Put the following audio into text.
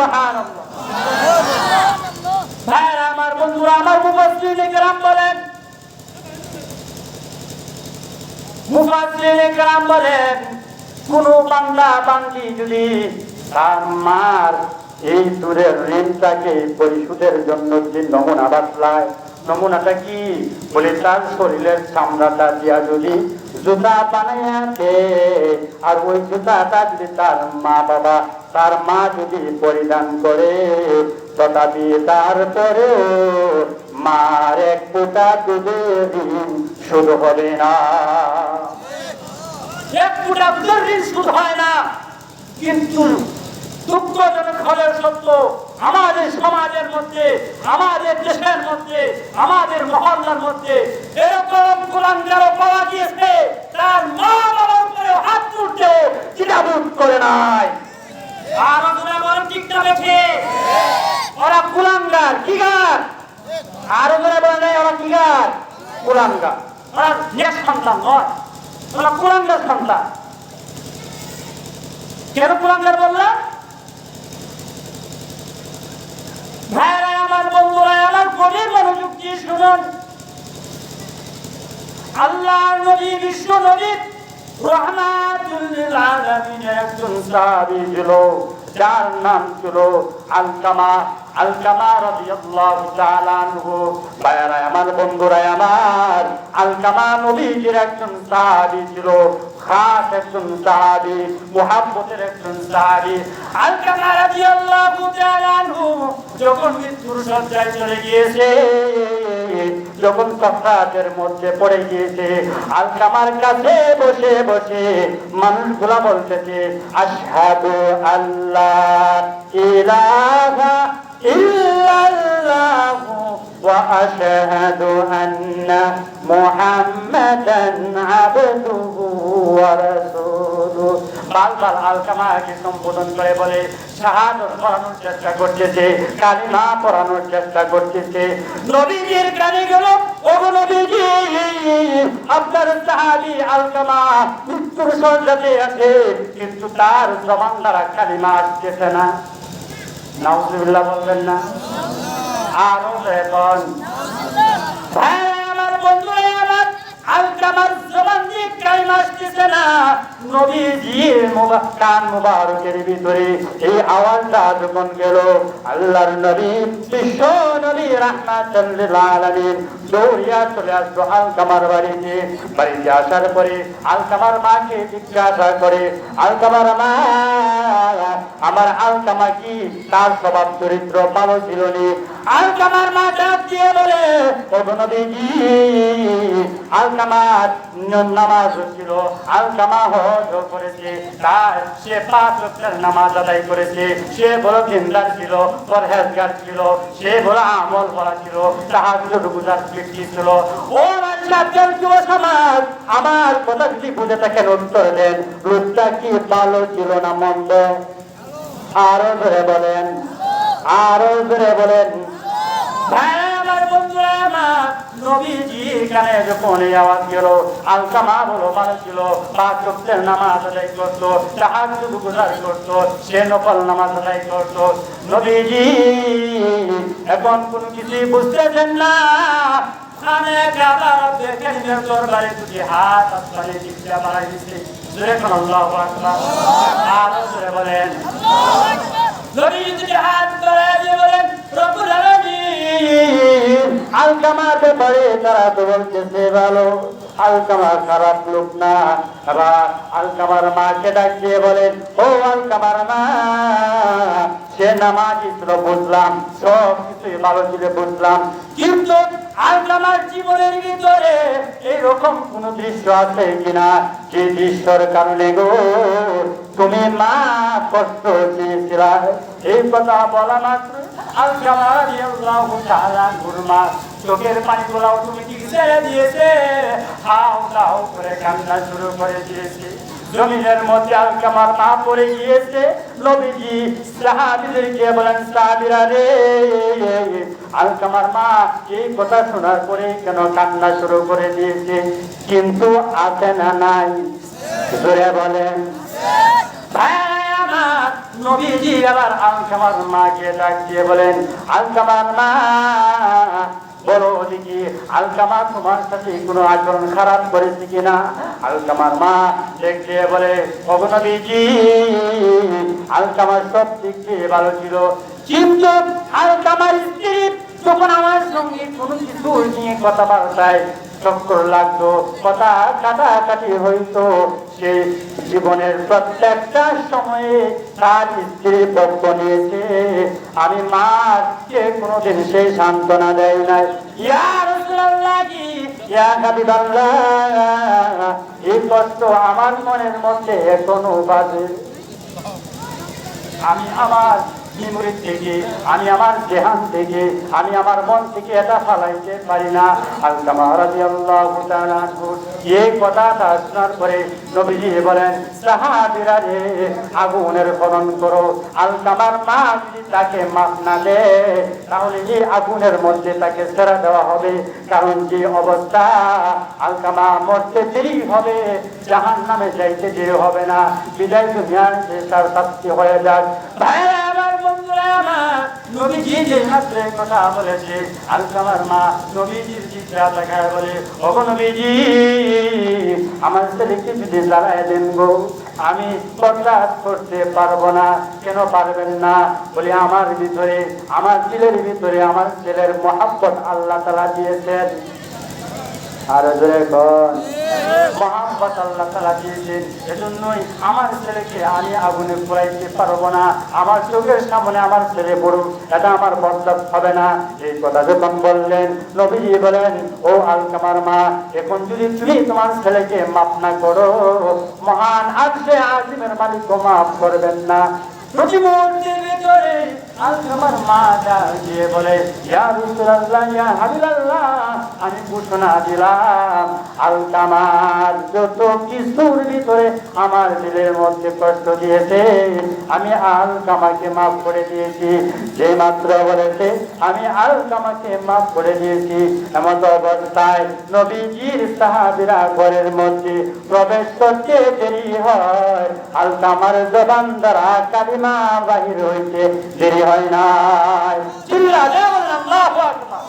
সুবহানাল্লাহ। ভাইরা আমার, বন্ধুরা আমার, মুফাসসিরিনে কেরাম বলেন, মুফাসসিরিনে কেরাম বলেন, কোন বান্দা বান্দি যদি তার মার এই দূরের ঋণটাকে পরিশোধের জন্য যে নমুনা বাতলায়, নমুনাটা কি বলে, তার শরীরের চামড়াটা দিয়া যদি জুতা বানাইয়া দে, আর ওই জুতাটা যদি তার মা বাবা, তার মা যদি পরিধান করে, তথাপি তারপরেও মার এক ফোঁটা দুধের ঋণ শোধ হবে না। এক ফোঁটা দুধের ঋণ শোধ হয় না। কিন্তু দুঃখজনক হলেও সত্য, আমাদের সমাজের মধ্যে, আমাদের দেশের মধ্যে, আমাদের মহল্লার মধ্যে এরকম কুলাঙ্গারও পাওয়া গিয়েছে, তার মা বাবার উপরে হাত তুলতে দ্বিধাবোধ করে নাই। আর ওরা বলেন ঠিক না বেঠে, ওরা কুলাঙ্গার, কি গার? আর ওরা বলে ওরা কি গার? কুলাঙ্গার। ওরা নেক সন্তান নয়, ওরা কুলাঙ্গার সন্তান। কেন কুলাঙ্গার বললাম? ভাইরা আমার, বন্ধুরা আমার, গভীর মনোযোগ দিয়ে শুনুন। আল্লাহর নবী, বিশ্ব নবী রাহমাতুল লিল আলামিনের একজন সাহাবী ছিল, যার নাম ছিল আলকামা। আলকামা রাদিয়াল্লাহু তাআলা আনহু। ভাইরা আমার, বন্ধুরা আমার, আলকামা নবীজির একজন সাহাবী ছিল, খাস একজন সাহাবী, মুহাব্বতের একজন সাহাবী। আলকামা রাদিয়াল্লাহু তাআলা আনহু যখন মৃত্যুর শয্যায় চলে গিয়েছে, যখন সাকরাতের মধ্যে পড়ে গিয়েছে, আলকামার কাছে বসে বসে মানুষগুলা বলতেছে, আশহাদু আল্লাহ ইলাহা ইল্লাল্লাহু ওয়া আশহাদু আন্না মুহাম্মাদান আবদুহু ওয়া রাসূলুহু। বারবার আলকামাকে সম্বোধন করে বলে শাহাদাত পড়ানোর চেষ্টা করতেছে, কালিমা পড়ানোর চেষ্টা করতেছে। নবীজির কানে গেল, ওগো নবীজি, আপনার সাহাবী আলকামা মৃত্যুর শয্যাতে আছে, কিন্তু তার জবান দ্বারা কালিমা আসতেছে না। নাউজুবিল্লাহ বলবেন না? আরো এখন আমার, বন্ধুরা আমার, আলকামার জবান দিয়ে কালিমা আসতেছে না। নবীজির কান মুবারকের ভিতরে এই আওয়াজটা যখন গেল, আল্লাহর নবী, বিশ্ব নবী রাহমাতুল লিল আলামিন দৌড়িয়া চলে আসলো আলকামার বাড়িতে। বাড়িতে আসার পরে আলকামার মাকে জিজ্ঞাসা করে, আলকামার মা, আমার আলকামা কি তার স্বভাব চরিত্র ভালো ছিল নি? আলকামার মা ডাক দিয়ে বলে, ওগো নবীজি, আলকামার নামাজ ছিল, আলকামা হজ করেছে, তার সে 5 ওয়াক্তের নামাজ আদায় করেছে, সে বড় দিনদার ছিল, পরহেজগার ছিল, সে বড় আমল করা ছিল, তাহাজ্জুদ গুজার ব্যক্তি ছিল। ও রাজ্জাল যুব সমাজ, আমার কথা যদি বুঝে থাকেন উত্তর দেন, রূপটা কি ভালো ছিল না মন্দ? আরো ধরে বলেন, আরো ধরে বলেন। আমার, বন্ধুরা আমার, নবীজি কানে যখন এই আওয়াজ গেল, আলকামা বলো ভালো ছিল, 5 ওয়াক্তের নামাজ আদায় করতো, তাহাজ্জুদ গুজার করতো, সে নফল নামাজ আদায় করতো। নবীজি এখন কোন কিছুই বুঝতেছেন না। খানে কাবার দেখেন দরবারে দুটি হাত আসমানে দিকে বাড়াই দিচ্ছে। জোরে কোন আল্লাহু আকবার। আরো জোরে বলেন আল্লাহু আকবার। নবীজি দুটি হাত বাড়াই দিয়ে বলেন, রব্বুল আলামিন, আলকামার ব্যাপারে তারা তো বলতেছে ভালো, আলকামা খারাপ লোক না। আবার আলকামার মাকে ডাক দিয়ে বলেন, ও আলকামার মা, সে নামাজি ছিল বুঝলাম, সব কিছুই ভালো ছিল বুঝলাম, কিন্তু আলকামার জীবনের ভিতরে এইরকম কোন দৃশ্য আছে কিনা যে দৃশ্যর কারণে গো তুমি মা কষ্ট পেয়েছিল? এই কথা বলা মাত্র আলকামা রাদিয়াল্লাহু তাআলা গুরমা চোখের পানিগুলো অটোমেটিক ছেড়ে দিয়েছে, হাও হাও করে কান্না শুরু করে দিয়েছে। জমিনের মধ্যে আলকামার মা পড়ে গিয়েছে। নবীজি সাহাবীদেরকে বলেন, সাহাবীরা রে, আলকামার মা এই কথা শোনার পরে কেন কান্না শুরু করে দিয়েছে? কিন্তু আছে না নাই? জোরে বলেন। ভাই আমার, নবীজি আবার আলকামার মাকে ডাক দিয়ে বলেন, আলকামার মা বলো দেখি, আলকামা তোমার সাথে কোনো আচরণ খারাপ করেছে কিনা? আলকামার মা দেখতে বলে, ওগো নবীজি, আলকামার সব দিক দিয়ে ভালো ছিল, কিন্তু আলকামার স্ত্রী যখন আমার সঙ্গে কোনো কিছু নিয়ে কথাবার্তায় চক্কর লাগতো, কথা কাটাকাটি হইতো, সে জীবনের প্রত্যেকটা সময়ে তার স্ত্রী পক্ষ নিয়েছে। আমি মাকে কোনোদিন সেই সান্ত্বনা দেয় নাই। ইয়া রাসূলুল্লাহ, ইয়া হাবিবাল্লাহ, এই কষ্ট আমার মনের মধ্যে এখনো বাজে। আমি আমার মেমোরি থেকে, আমি আমার জেহান থেকে, আমি আমার মন থেকে এটা ফালাইতে পারি না। আলকামা রাদিয়াল্লাহু তাআলা আনহু এই কথাটা শোনার পরে নবীজি বলেন, সাহাবীরা রে, আগুনের খনন করো। আলকামার মা যদি তাকে মাফ না দেয়, তাহলে এই আগুনের মধ্যে তাকে ছেড়ে দেওয়া হবে। কারণ যে অবস্থা, আলকামা মরতে দেরি হবে, জাহান্নামে যাইতে দেরি হবে না। বিদায় দুনিয়ার যে তার শাস্তি হয়ে যাক। ভাইরা আমার, বন্ধুরা আমার, নবীজি যে মাত্র কথা বলেছে, আলকামার মা নবীজির দিকে তাকায় বলে, ওগো নবীজি, আমার ছেলেকে যদি জ্বালায় দেন গো, আমি বরদাস্ত করতে পারবো না। কেন পারবেন না? বলি, আমার ভিতরে, আমার দিলের ভিতরে আমার ছেলের মহব্বত আল্লাহ তাআলা দিয়েছেন। আর জোরে কোন মহব্বত আল্লাহ তাআলা দিয়েছেন, এজন্যই আমার ছেলেকে আমি আগুনে পোড়াইতে পারবো না। আমার চোখের সামনে আমার ছেলে পড়ুক, এটা আমার বরদাস্ত হবে না। এই কথা যখন বললেন, নবীজি বলেন, ও আলকামার মা, এখন যদি তুমি তোমার ছেলেকে মাফ না করো, মহান আরশে আজিমের মালিক মাফ করবেন না। প্রতি মুহূর্তের ভিতরে আলকামার মা ডাক দিয়ে বলে, ইয়া রাসূলুল্লাহ, ইয়া হাবিবাল্লাহ, আমি ঘোষণা দিলাম, আলকামার যত কিছুর ভিতরে আমার দিলের মধ্যে কষ্ট দিয়েছে, আমি আলকামাকে মাফ করে দিয়েছি। যে মাত্র বলেছে আমি আলকামাকে মাফ করে দিয়েছি, এমন অবস্থায় নবীজির সাহাবীরা ঘরের মধ্যে প্রবেশ করতে দেরি হয়, আলকামার জবান দ্বারা কালিমা বাহির হইতে দেরি হয় না। চিল্লালে আল্লাহু আকবার।